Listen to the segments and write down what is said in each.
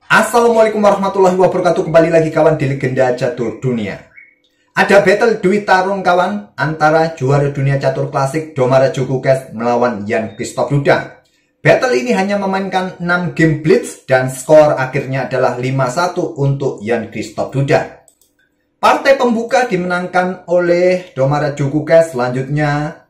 Assalamualaikum warahmatullahi wabarakatuh. Kembali lagi kawan di Legenda Catur Dunia. Ada battle duit tarung kawan antara juara dunia catur klasik Domaraju Gukes melawan Jan Christoph Duda. Battle ini hanya memainkan 6 game blitz dan skor akhirnya adalah 5-1 untuk Jan Christoph Duda. Partai pembuka dimenangkan oleh Domaraju Gukes. Selanjutnya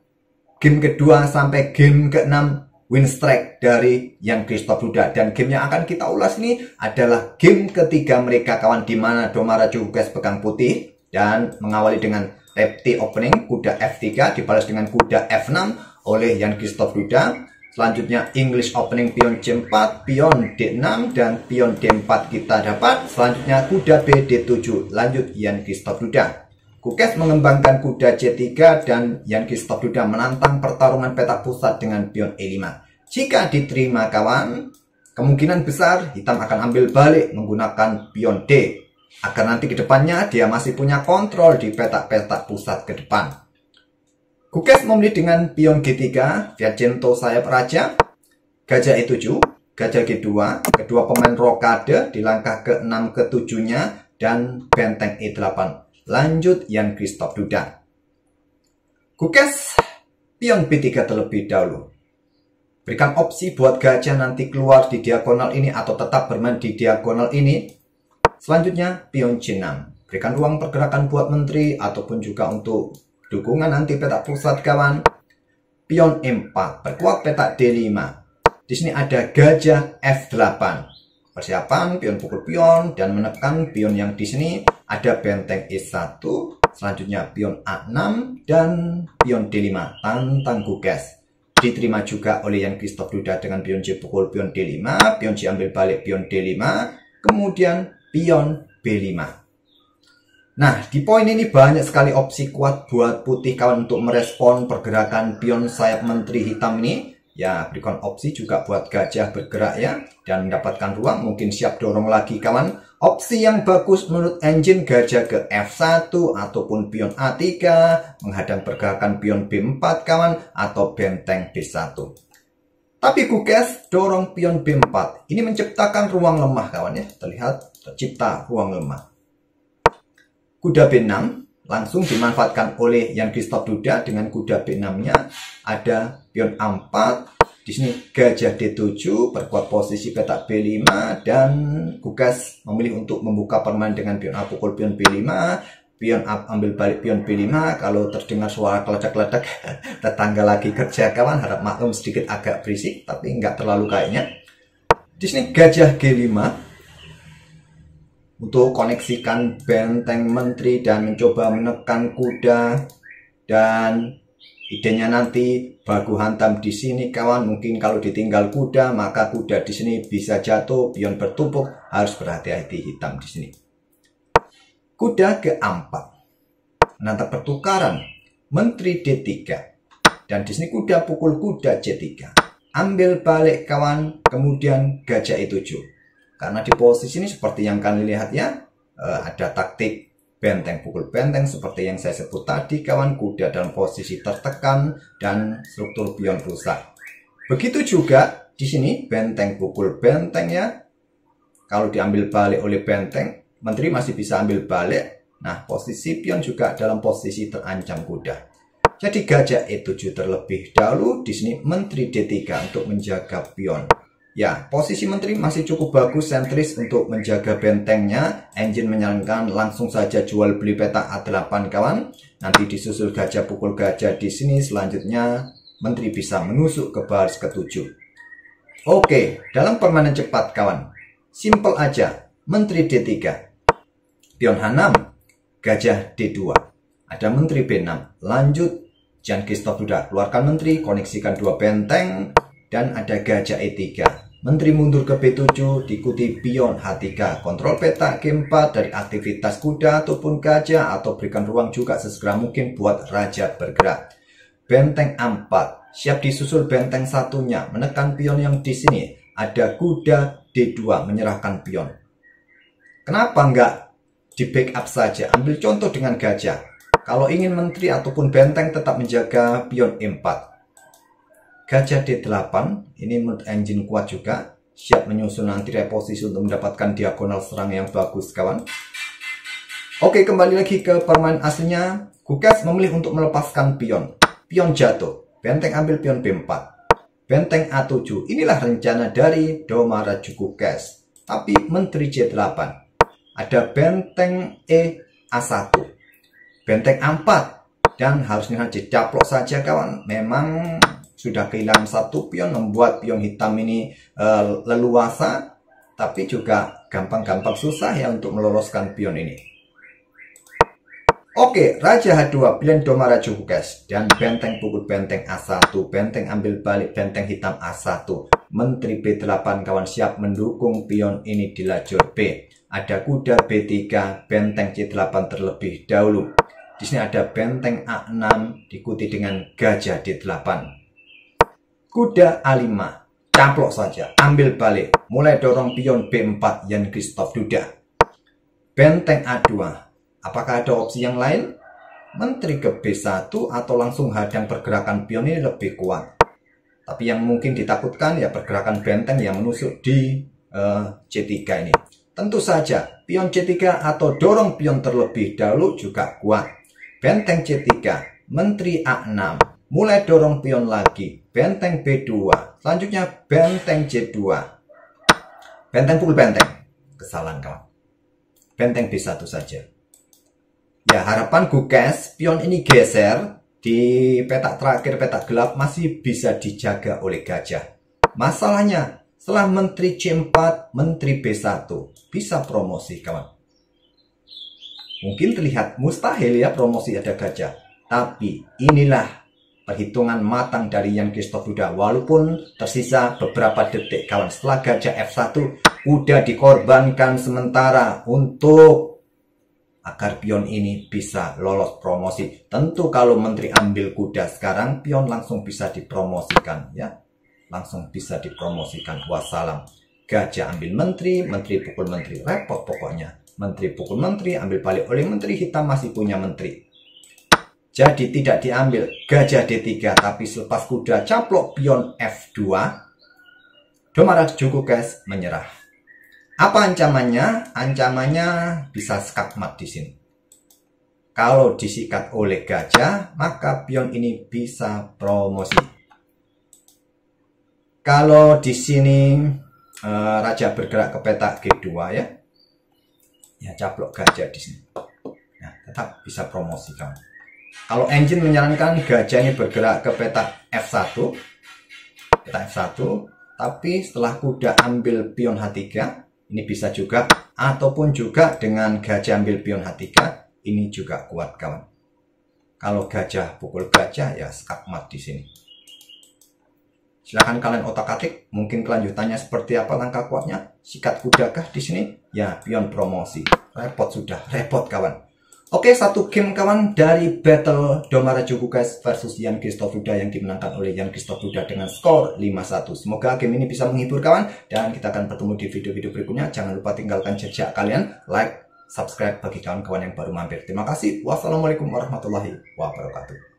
game kedua sampai game ke-6 win streak dari Jan Christoph Duda, dan game yang akan kita ulas ini adalah game ketiga mereka kawan, di mana Domaraju Gukes pegang putih dan mengawali dengan repti opening kuda F3 dibalas dengan kuda F6 oleh Jan Christoph Duda. Selanjutnya English opening pion C4, pion D6 dan pion D4 kita dapat. Selanjutnya kuda B D7 lanjut Jan Christoph Duda. Gukes mengembangkan kuda C3 dan Jan Christoph Duda menantang pertarungan petak pusat dengan pion E5. Jika diterima kawan, kemungkinan besar hitam akan ambil balik menggunakan pion D, agar nanti ke depannya dia masih punya kontrol di petak-petak pusat ke depan. Gukes memilih dengan pion G3, Viajento sayap raja, gajah E7, gajah G2, kedua pemain rokade di langkah ke-6 ke-7-nya, dan benteng E8. Lanjut Jan Christoph Duda. Gukes pion B3 terlebih dahulu. Berikan opsi buat gajah nanti keluar di diagonal ini atau tetap bermain di diagonal ini. Selanjutnya pion C6. Berikan ruang pergerakan buat menteri ataupun juga untuk dukungan nanti petak pusat kawan. Pion E4. Perkuat petak D5. Di sini ada gajah F8. Persiapan pion pukul pion dan menekan pion yang di sini. Ada benteng E1, selanjutnya pion A6 dan pion D5. Tantang Gukes. Diterima juga oleh Jan Christoph Duda dengan pion C pukul pion D5, pion C ambil balik pion D5, kemudian pion B5. Nah, di poin ini banyak sekali opsi kuat buat putih kawan untuk merespon pergerakan pion sayap menteri hitam ini. Ya, berikan opsi juga buat gajah bergerak ya, dan mendapatkan ruang, mungkin siap dorong lagi kawan. Opsi yang bagus menurut engine gajah ke F1 ataupun pion A3, menghadang pergerakan pion B4 kawan, atau benteng B1. Tapi Gukes dorong pion B4, ini menciptakan ruang lemah kawan ya, terlihat tercipta ruang lemah. Kuda B6 langsung dimanfaatkan oleh Jan Christoph Duda dengan kuda B6-nya. Ada pion A4. Di sini gajah D7 perkuat posisi petak B5, dan Gukes memilih untuk membuka permainan dengan pion A pukul pion B5, pion A ambil balik pion B5. Kalau terdengar suara keledak-keledak tetangga lagi kerja kawan, harap maklum sedikit agak berisik tapi nggak terlalu kayaknya. Di sini gajah G5 untuk koneksikan benteng menteri dan mencoba menekan kuda, dan idenya nanti baku hantam di sini kawan. Mungkin kalau ditinggal kuda maka kuda di sini bisa jatuh, pion bertumpuk, harus berhati-hati hitam di sini. Kuda ke A4 menantang pertukaran menteri D3, dan di sini kuda pukul kuda C3, ambil balik kawan, kemudian gajah E7. Karena di posisi ini seperti yang kalian lihat ya, ada taktik benteng pukul benteng seperti yang saya sebut tadi kawan, kuda dalam posisi tertekan dan struktur pion rusak. Begitu juga di sini benteng pukul benteng ya. Kalau diambil balik oleh benteng, menteri masih bisa ambil balik. Nah, posisi pion juga dalam posisi terancam kuda. Jadi gajah E7 terlebih dahulu, di sini menteri D3 untuk menjaga pion. Ya, posisi menteri masih cukup bagus sentris untuk menjaga bentengnya. Engine menyarankan langsung saja jual beli petak A8 kawan. Nanti disusul gajah pukul gajah di sini. Selanjutnya menteri bisa menusuk ke baris ke-7. Oke, dalam permainan cepat kawan, simple aja. Menteri D3, pion H6, gajah D2. Ada menteri B6. Lanjut Jan Christoph Duda, keluarkan menteri, koneksikan dua benteng, dan ada gajah E3. Menteri mundur ke B7, diikuti pion H3, kontrol petak G4 dari aktivitas kuda ataupun gajah, atau berikan ruang juga sesegera mungkin buat raja bergerak. Benteng A4, siap disusul benteng satunya, menekan pion yang di sini. Ada kuda D2 menyerahkan pion. Kenapa enggak di backup saja? Ambil contoh dengan gajah. Kalau ingin menteri ataupun benteng tetap menjaga pion E4. Gajah D8, ini menurut engine kuat juga. Siap menyusun nanti reposisi untuk mendapatkan diagonal serang yang bagus kawan. Oke, kembali lagi ke permainan aslinya. Gukes memilih untuk melepaskan pion. Pion jatuh. Benteng ambil pion B4. Benteng A7. Inilah rencana dari Domaraju Gukes. Tapi menteri J8. Ada benteng E A1. Benteng A4. Dan harusnya dicaplok saja kawan. Memang sudah kehilangan satu pion, membuat pion hitam ini leluasa. Tapi juga gampang-gampang susah ya untuk meloloskan pion ini. Oke, Raja H2 pilihan Domaraju Gukes dan benteng pukul benteng A1, benteng ambil balik benteng hitam A1. Menteri B8 kawan siap mendukung pion ini di lajur B. Ada kuda B3, benteng C8 terlebih dahulu. Di sini ada benteng A6 diikuti dengan gajah D8. Kuda A5, caplok saja, ambil balik, mulai dorong pion B4 Jan Christoph Duda. Benteng A2. Apakah ada opsi yang lain? Menteri ke B1 atau langsung hadang pergerakan pion ini lebih kuat. Tapi yang mungkin ditakutkan ya pergerakan benteng yang menusuk di C3 ini. Tentu saja pion C3 atau dorong pion terlebih dahulu juga kuat. Benteng C3, Menteri A6, mulai dorong pion lagi. Benteng B2, selanjutnya benteng C2. Benteng pukul benteng. Kesalahan kawan. Benteng B1 saja. Ya, harapan Gukes pion ini geser di petak terakhir, petak gelap masih bisa dijaga oleh gajah. Masalahnya, setelah Menteri C4, Menteri B1 bisa promosi kawan. Mungkin terlihat mustahil ya promosi ada gajah. Tapi inilah perhitungan matang dari Jan Christoph Duda. Walaupun tersisa beberapa detik kawan. Setelah gajah F1 udah dikorbankan sementara untuk agar pion ini bisa lolos promosi. Tentu kalau menteri ambil kuda sekarang, pion langsung bisa dipromosikan ya. Langsung bisa dipromosikan. Wassalam. Gajah ambil menteri, menteri pukul menteri. Repot pokoknya. Menteri pukul menteri, ambil balik oleh menteri, hitam masih punya menteri. Jadi tidak diambil gajah D3, tapi selepas kuda caplok pion F2, Domaraju Gukes menyerah. Apa ancamannya? Ancamannya bisa skakmat di sini. Kalau disikat oleh gajah, maka pion ini bisa promosi. Kalau di sini raja bergerak ke petak G2 ya. Ya, caplok gajah di sini. Nah, tetap bisa promosi kawan. Kalau engine menyarankan gajah ini bergerak ke petak F1. Petak F1, tapi setelah kuda ambil pion H3, ini bisa juga, ataupun juga dengan gajah ambil pion H3, ini juga kuat kawan. Kalau gajah pukul gajah ya skakmat di sini. Silahkan kalian otak-atik, mungkin kelanjutannya seperti apa langkah kuatnya. Sikat kudakah di sini? Ya, pion promosi. Repot sudah, repot kawan. Oke, satu game kawan dari battle Domaraju Gukes versus Jan Christoph Duda yang dimenangkan oleh Jan Christoph Duda dengan skor 5-1. Semoga game ini bisa menghibur kawan, dan kita akan bertemu di video-video berikutnya. Jangan lupa tinggalkan jejak kalian, like, subscribe bagi kawan-kawan yang baru mampir. Terima kasih. Wassalamualaikum warahmatullahi wabarakatuh.